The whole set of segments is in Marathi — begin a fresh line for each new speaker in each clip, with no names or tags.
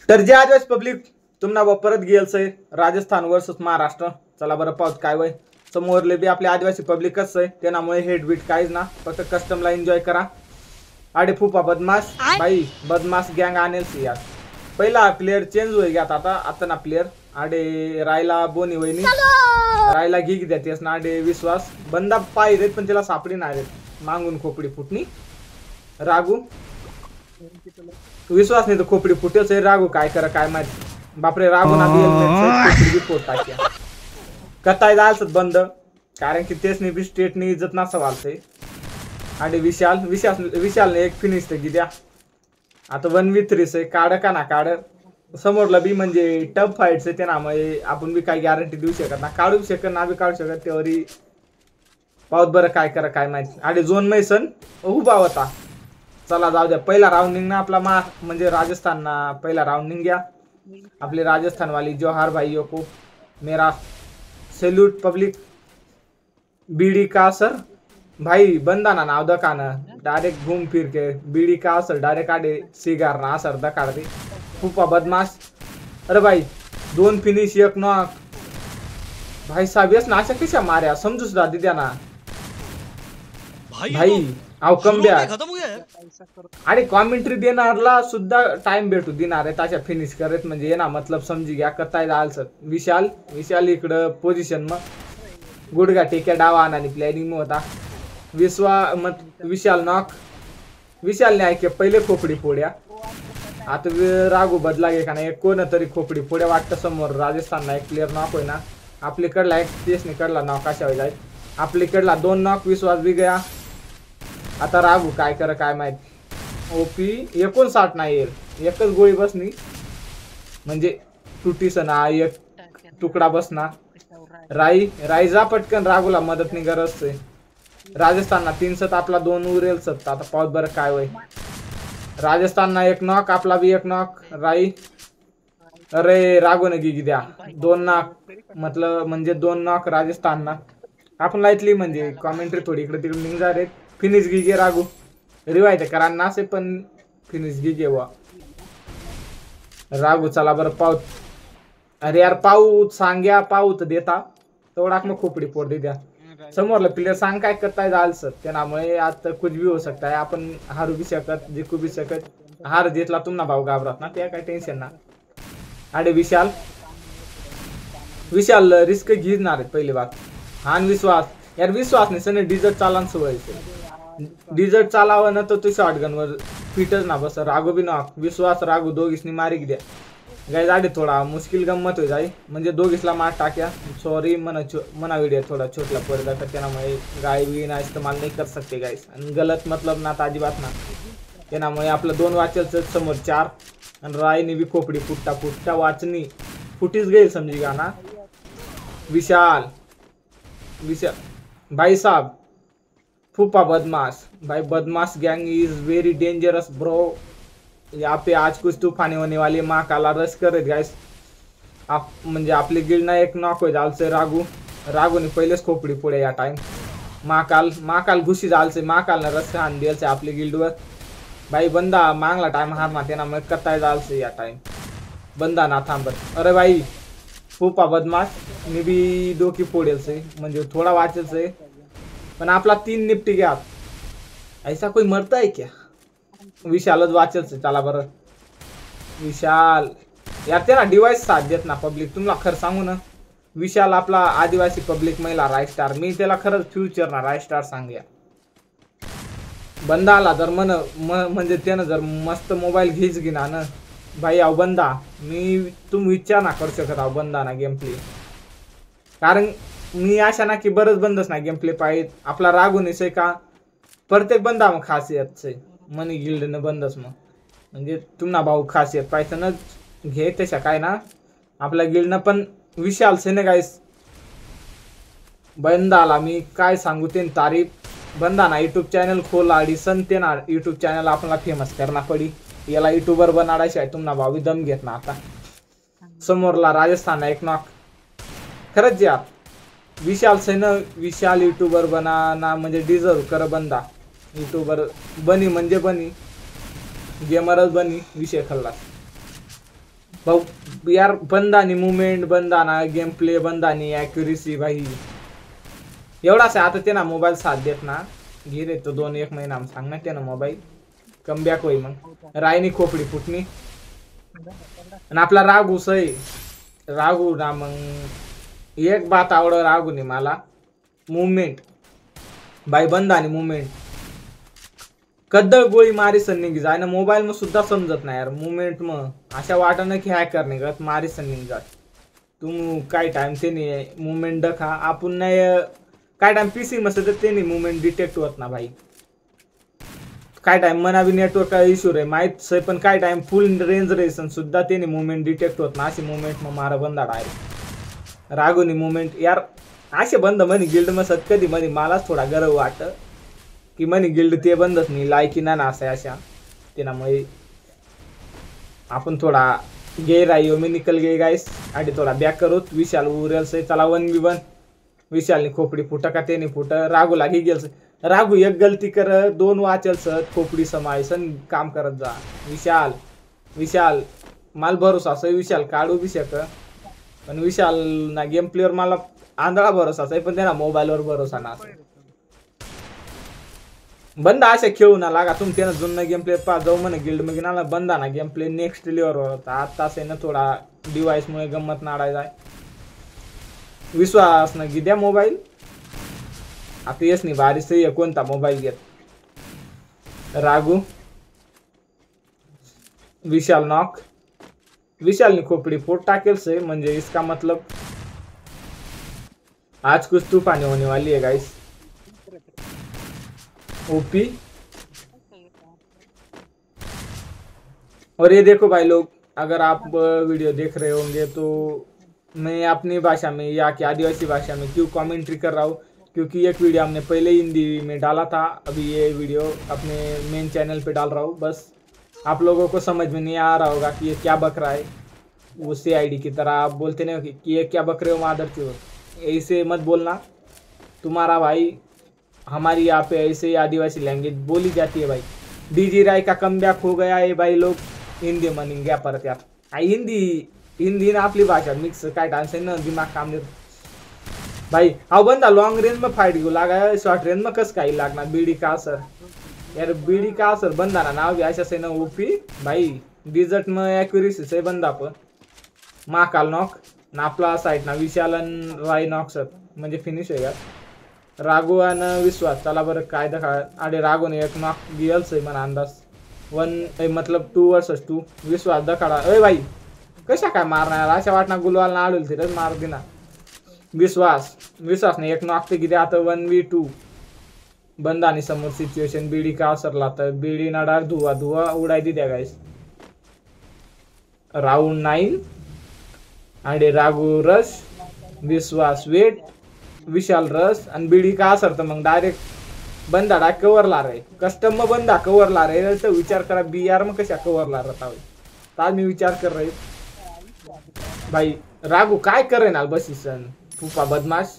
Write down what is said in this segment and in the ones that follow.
तर जे आदिवासी पब्लिक तुम्हाला परत गेलंय राजस्थान वर्सेस महाराष्ट्र. चला बरं पाहत काय वय समोरले बी आपले आदिवासी पब्लिकच आहे त्यामुळे हेड बीट काहीच ना फक्त कस्टमला एन्जॉय करा. आडे फुफा बदमाश भाई बदमाश गँग आणेल सी यार. पहिला प्लेयर चेंज होई गया आता ना प्लेयर आडे रायला बोनी वहिनी रायला घी द्यातेस ना आडे विश्वास बंदा पाय रेत पण त्याला सापडी नाही रेत मागून खोपडी फुटणी रागू विश्वास नाही तर खोपडी फुटेल रागू काय करा काय माहिती बापरे रागू ना पोट टाक्या कताय जायचं बंद कारण की तेच बी स्टेटनी इज्जत नसा वालते. आणि विशालने एक फिनिश तर द्या आता 1v3 आहे काढ का ना काढ समोरला बी म्हणजे टफ फाईट्स आहे त्यामुळे आपण बी काही गॅरंटी देऊ शकत ना काढू शकत ना बी काढू शकत तेवढी पाऊत बरं काय करा काय माहिती. आणि झोन मैसन उभा होता. चला जाऊ द्या पहिला राऊंडिंग ना आपला म्हणजे राजस्थान ना पहिला राऊंडिंग घ्या आपले राजस्थान वाली जोहार भाइयों को मेरा सैल्यूट पब्लिक. बीडी का असर भाई बंदा ना नाव दकाना डायरेक्ट घूम फिर के बीडी का असर डायरेक्ट आडे सिगार ना असर दकाड दे फुफा बदमाश. अरे भाई 2 फिनिश 1 नॉक भाई साहब यस नाशा कशा मार्या समजू सुद्धा दिद्या ना भाई अहो कमब्या आणि कॉमेंट्री देणारला सुद्धा टाइम भेटू देणार आहे त्याच्या फिनिश करत म्हणजे ये ना मतलब समजी घ्या कताय जालसर. विशाल इकडं पोझिशन मग गुडगा टेक्या डावा आणि प्लॅनिंग होता विशाल नॉक विशालने ऐके पहिले खोपडी फोड्या आता रागू बदला गे का नाही कोण तरी खोपडी फोड्या वाटतं समोर राजस्थानला एक प्लेयर नॉक होय ना आपल्याकडला एक तेसने कडला नॉक अशा होई जाईल आपल्याकडला 2 नॉक विश्वास बी गया. आता रागू काय कर काय माहिती ओपी 59 नाही येईल एकच गोळी बसनी म्हणजे तुटीसन ना एक तुकडा बसना राई जा पटकन रागूला मदत नाही गरज आहे. राजस्थानना 3 आपला 2 उरेल सत्त आता पाऊत बरं काय वय राजस्थानना 1 नॉक आपला बी 1 नॉक राई. अरे रागूने गी द्या 2 नॉक मतलब म्हणजे 2 नॉक राजस्थानना आपण लाईटली म्हणजे कॉमेंट्री थोडी इकडे तिकडे निघणार आहेत. फिनिश गी रागू रिवायते करा नासे पण फिनिश गी वा रागू. चला बरं पाऊत अरे यार पाऊत सांग्या पाऊत देता तेवढा मग खोपडी पोट दे द्या समोरला प्लेयर सांग काय करताय जाल सर त्यामुळे आता कुछ भी हो सकता है आपण हारू बी शकत जिंकू बी शकत हार जितला तुम्हाला भाऊ घाबरत ना त्या काय टेन्शन ना. आणि विशाल रिस्क घेणार आहेत पहिली बात हा विश्वास यार विश्वास नाही सने डिझर्ट चालान सवय डिझर्ट चालावं ना तर तू शॉटगन वर फिटच ना बस रागू बी नॉक विश्वास रागू दोघीसनी मारी द्या गाय जाडे थोडा मुश्किल गंमत हो जाई म्हणजे दोघीसला मार टाक्या सॉरी मना व्हिडिओ थोड़ा छोटला पडदा तर त्यामुळे गाय बी ना इस्तेमाल नाही कर सकते गाइस आणि गलत मतलब ना अजिबात ना त्यामुळे आपलं 2 वाचलचं समोर 4 आणि रायनी बी खोपडी फुटता वाचनी फुटीच गेल समजी गा ना. विशाल भाई साहब फूफा बदमाश भाई बदमाश gang is very dangerous bro. यहाँ पे आज कुछ तूफानी होने वाली माँ काला रश कर गाइस आप म्हणजे आपली गिल्ड ना 1 नॉक हो जालसे रागूने पहिलेच खोपडी पुढे या टाइम महाकाल घुशी जालसे महाकाल ना रस हान दिलसे आपली गिल्डवर भाई बंदा मांगला टाइम हारना त्यामुळे कताय जालसे या टाइम बंदा ना थांबत. अरे भाई फूफा बदमाश मी बी डोकी फोडेल से म्हणजे थोड़ा वाचल से पण आपला 3 निपटी गया ऐसा कोई मरता है क्या. विशालच वाचल से चला बरं विशाल यार त्याला डिवाइस साथ देत ना पब्लिक तुम्हाला खरं सांगू ना विशाल आपला आदिवासी पब्लिक महिला राय स्टार मी त्याला खरंच फ्युचर ना राय स्टार सांगूया. बंदा आला जर म्हणजे त्यानं जर मस्त मोबाईल घेच घेना ना भाई अहो बंदा मी तुम्ही विचार ना करू शकत आहो बंदा ना गेम प्ले कारण मी अशा ना की बरंच बंदच ना गेम प्ले पाहिजे आपला रागून से का प्रत्येक बंदा मग खासियत से मनी गिल्डनं बंदच मग म्हणजे तुम्हाला भाऊ खासियत पाहिजे ना घे तशा काय ना आपल्या गिल्डनं पण विशाल से ना गाइस बंदाला मी काय सांगू ते तारीफ बंदा ना यूट्यूब चॅनल खोला आणि संते ना यूट्यूब चॅनल आपल्याला फेमस करना पडी याला यूट्यूबर बनाडायचे आहे तुम्हाला भावी दम घेत ना आता समोरला राजस्थान 1 नॉक खरंच यार विशाल सेन विशाल यूट्यूबर बना ना म्हणजे डिझर्व कर बंदा यूट्यूबर बनी म्हणजे बनी गेमरच बनी विषय खल्लास. भाऊ यार bandhani movement Bandana game play bandhani accuracy भाई एवढाच आहे. आता ते ना मोबाईल साथ देत ना घे रे तो 2-1 महिना सांग ना ते ना मोबाईल कमबॅक होई मग रायनी खोपडी फुटणी आणि आपला रागू सई रागू ना मग एक बात आवड रागूने मला मुवमेंट बाई बंद आणि मुवमेंट कद्दळ गोळी मारी सन्निंग जाय ना मोबाईल मग सुद्धा समजत नाही यार मुवमेंट मग अशा वाटणं की हॅकर निघत मारी सन्निंग जात तू काय टाइम ते नाही मुवमेंट दखा आपण नाही काय टाइम पीसी मस्त तर ते नाही मुवमेंट डिटेक्ट होत ना भाई काय टाइम मना बी नेटवर्क इश्यू रे माहित सय पण काय टाइम फुल रेंज रेसन सुद्धा ते नाही मुवमेंट डिटेक्ट होत ना अशी मुवमेंट मग मारा बंद आहे रागूनी मुवमेंट यार असे बंद म्हणे गिल्ड मसत कधी म्हणे मलाच थोडा गर्व वाटत की म्हणे गिल्ड ते बंदच नाही लायकी ना असे अशा त्यामुळे आपण थोडा गे राहियो मी निकल गे गाईस आणि थोडा बॅक करूत विशाल उरेल से चला 1v1 विशालनी खोपडी फुट का ते नाही फुट रागू लागी गेल रागू एक गलती कर 2 वाचल सत खोपडी समायसन काम करत जा विशाल विशाल माल भरोसा असं विशाल काढू बी शक पण विशाल ना गेम प्लेअर मला आंधळा भरोसा आहे पण त्यांना मोबाईलवर भरोसा ना बंद असे खेळू ना लागा तुम त्यानं जुनं गेम प्ले पा जाऊ म्हणे गिल्ड मध्ये ना बंद ना गेम प्ले नेक्स्ट लेवल होता आता असे ना थोडा डिवाइस मुळे गंमत नाडाय जाय विश्वास ना गिद्या मोबाईल आता येस नाही भारी सही कोणता मोबाईल घेत रागू विशाल नॉक विशालनी खोपडी फोट टाकेल से म्हणजे इसका मतलब आज कुछ तूफानी होने वाली है गाइस ओपी और ये देखो भाई लोग अगर आप वीडियो देख रहे होंगे तो मैं अपनी भाषा में या कि आदिवासी भाषा में क्यों कमेंट्री कर रहा हूँ क्योंकि एक वीडियो हमने पहले हिंदी में डाला था अभी ये वीडियो अपने मेन चैनल पे डाल रहा हूँ बस आप लोगों को समझ में नहीं आ रहा होगा कि ये क्या बक रहा है उससे आईडी की तरह आप बोलते नहीं हो कि ये क्या बक रहे हो मादर की ऐसे मत बोलना तुम्हारा भाई हमारी यहाँ पे ऐसे आदिवासी लैंग्वेज बोली जाती है भाई डीजी राय का कमबॅक हो गया है भाई लोग हिंदी म्हणून घ्या परत यार हिंदी हिंदी ना आपली भाषा मिक्स काय डान्स है ना दिमाग काम नहीं भाई हाँ बंदा लॉन्ग रेंज में फाइट क्यों लगा है शॉर्ट रेंज में कस का ही लागना बीडी का असर यार बीडी का असर बंदा ना नाव भी ऐसा से ना ओपी भाई डिजर्ट में एक्यूरेसी से बंदा पर महाकाल नॉक ना आपला साइड ना विशालन राय नॉक सर म्हणजे फिनिश आहे यार राघू आणि विश्वास चला बरं काय दखा अरे राघूने एक नॉक गियल्स आहे मला अंदाज 1 मतलब 2 वर्सेस 2 विश्वास दखाडा अय भाई कशा काय मारणार अशा वाटना गुलवाल ना आडूल तिथेच मार दिना विश्वासने एक नॉक ते किती आता 1v2 बंद आणि समोर सिच्युएशन बीडी का असरला तर बीडी नडार धुवा धुवा उडाय दी द्या गाइस राउंड 9 आणि राघू रश विश्वास वेट विशाल रस आणि बीडी का असर तर मग डायरेक्ट बंदा कवरला रे कस्टम में बंदा कवरला रे तो विचार करा बीआर में कशा कवरला रहता है ताज मी विचार कर रही भाई राघू काय करे ना बसीसन फूफा बदमाश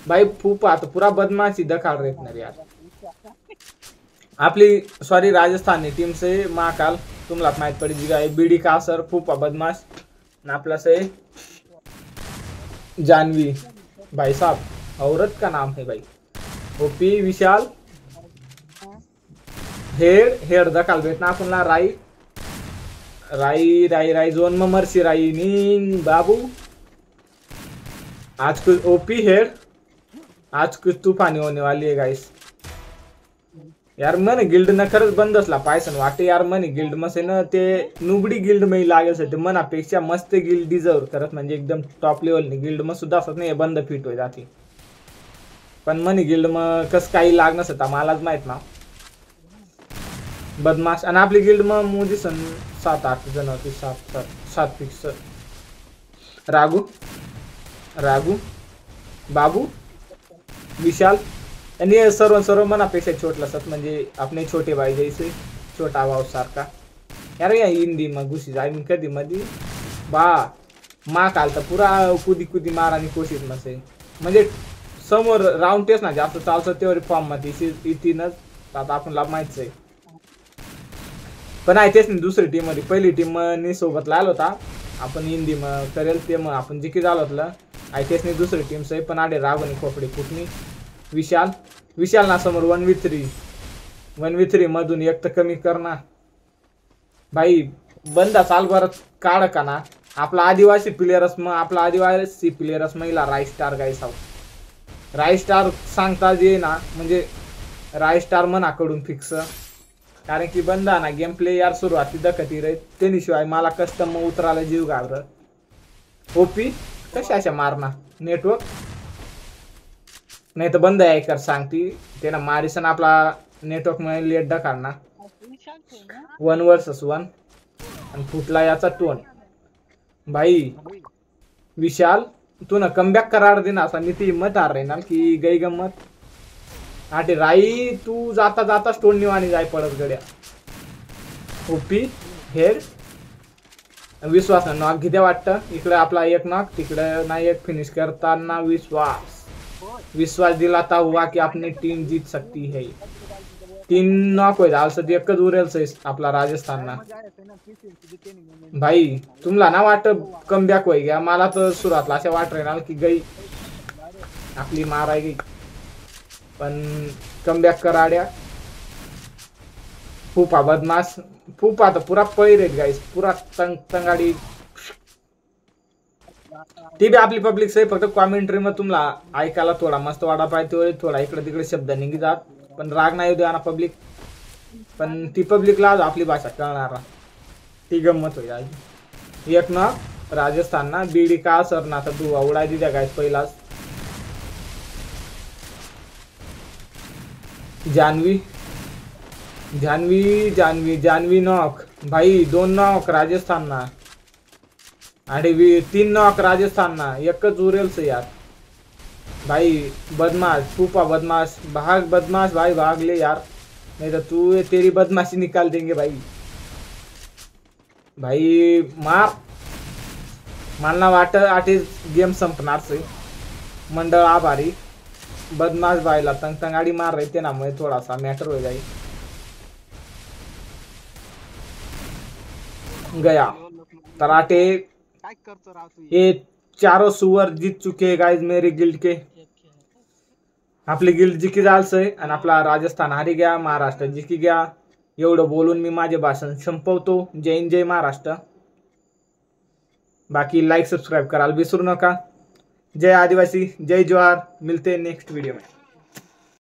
भाई फूफा तो पूरा बदमाशी दखाल रहे ना यार आपली सॉरी राजस्थानी टीम से महाकाल तुम्हाला माहित पड़ी जी गाय बीडी का असर फूफा बदमाश ना आपला से जानवी भाई साहब औरत का नाम है भाई ओपी विशाल हेड दखाल भेटना आपला राई राई राई राई जोन में मरसी राई नी बाबू आज कुछ ओपी हेड आज कुछ तूफानी होने वाली है गाइस यार मन गिल्ड न खरंच बंद असला पायसन वाटे यार मन गिल्ड मसे न ते नुबडी गिल्ड में लागेल सर ते मनापेक्षा मस्त गिल्ड डिझर्व करत म्हणजे एकदम टॉप लेवल ने गिल्ड में सुद्धा असत नाही बंद फिट हो जाती पण मनी गिल्ड में कस काही लाग नसता मलाच माहित ना बदमाश आणि आपली गिल्ड में मुझे सन 7-8 जण होती 7 फिक्स राघू राघू बाबू विशाल आणि सर्व मनापेक्षा छोटला सत म्हणजे अपने छोटे भाई जैसे छोटा भाव सारखा यार या हिंदी में घुसी जाए कधी मधी बा मा काल तर पुरा कुदी मारानी कोशिश मसे म्हणजे समोर राउंड टेस्ट ना जास्त चालतं तेवढी फॉर्म मध्ये इथीनच आता आपण माहितीच आहे पण आहे तेच नाही दुसरी टीम मध्ये पहिली टीम नी सोबत लागला होता आपण हिंदी मग करेल ते मग आपण जिकी झालो होतं आहे तेच नाही दुसरी टीम सही पण आडे रागवणी खोपडी फुटणी विशाल ना समोर 1v3 मधून एक तर कमी करना भाई बंदा चाल बरं काढ का ना आपला आदिवासी प्लेयरच महिला रायस्टार गाईस आहोत रायस्टार सांगता जे ना म्हणजे रायस्टार मनाकडून फिक्स कारण की बंदा ना गेम प्ले यार सुरुवाती दखती रे त्याशिवाय मला कस्टम उतरायला जीव घाबरत ओपी कशा मारना नेटवर्क नाही तर बंद आहे कर सांगती ते ना मारिसन आपला नेटवर्क मध्ये लेट ढकालना 1 vs 1 आणि फुटला याचा टोन भाई विशाल तू ना कमबॅक करार दे ना असा मी ती हिंमत हार रे ना की गई गंमत आटे राई तू जाता जाता स्टोन निवाणी जाय पडत गड्या ओपी हेड विश्वास ना नॉक घेते वाटतं इकडे आपला एक नॉक तिकडे नाही एक फिनिश करताना विश्वास दिलाता हुआ की अपनी टीम जीत सकती है 3 नॉक होईल असं एकच उरेल आपला राजस्थान ना भाई तुम्हाला ना वाटत कमबॅक होई गया मला तर सुरुवातला अशा वाट राहणार की गई आपली माराय गई पण कमबॅक कराड्या फुफा बदमाश फुफा तर पुरा पळी रेट गाईस पुरा तंगाडी ती बी आपली पब्लिक सही फक्त कॉमेंट्री मध्ये तुम्हाला ऐकायला थोडा मस्त वाटा पाहिजे थोडा इकडे तिकडे शब्द निघी जात पण राग नाही द्या ना पब्लिक पण ती पब्लिकला आपली भाषा कळणार ती गंमत होईल एक ना राजस्थान ना बीडी का सर ना तर तू उडा दिद्या गाईस पहिलाच जानवी नॉक भाई 2 नॉक राजस्थान ना आणि 3 नॉक राजस्थान ना एकच उरेल से यार भाई बदमाश फूफा बदमाश भाई भाग ले यार नहीं तो तू तेरी बदमाशी निकाल देंगे भाई मार मला वाटत आठी गेम संपणार से मंडळ आभारी बदमाश भाईला तंगाड़ी मार रहे थे ना मुझे थोड़ा सा मैटर हो जाए गया तराटे ये चारों सुवर जीत चुके हैं गाइस मेरे गिल्ड के आपली गिल्ड जिकी जालसय आणि आपला राजस्थान हारी गया महाराष्ट्र जिकी गया एवढं बोलून मी माझे भाषण संपवतो जय महाराष्ट्र बाकी लाइक सब्सक्राइब करायला विसरू नका जय आदिवासी जय जोहार मिलते हैं नेक्स्ट वीडियो में।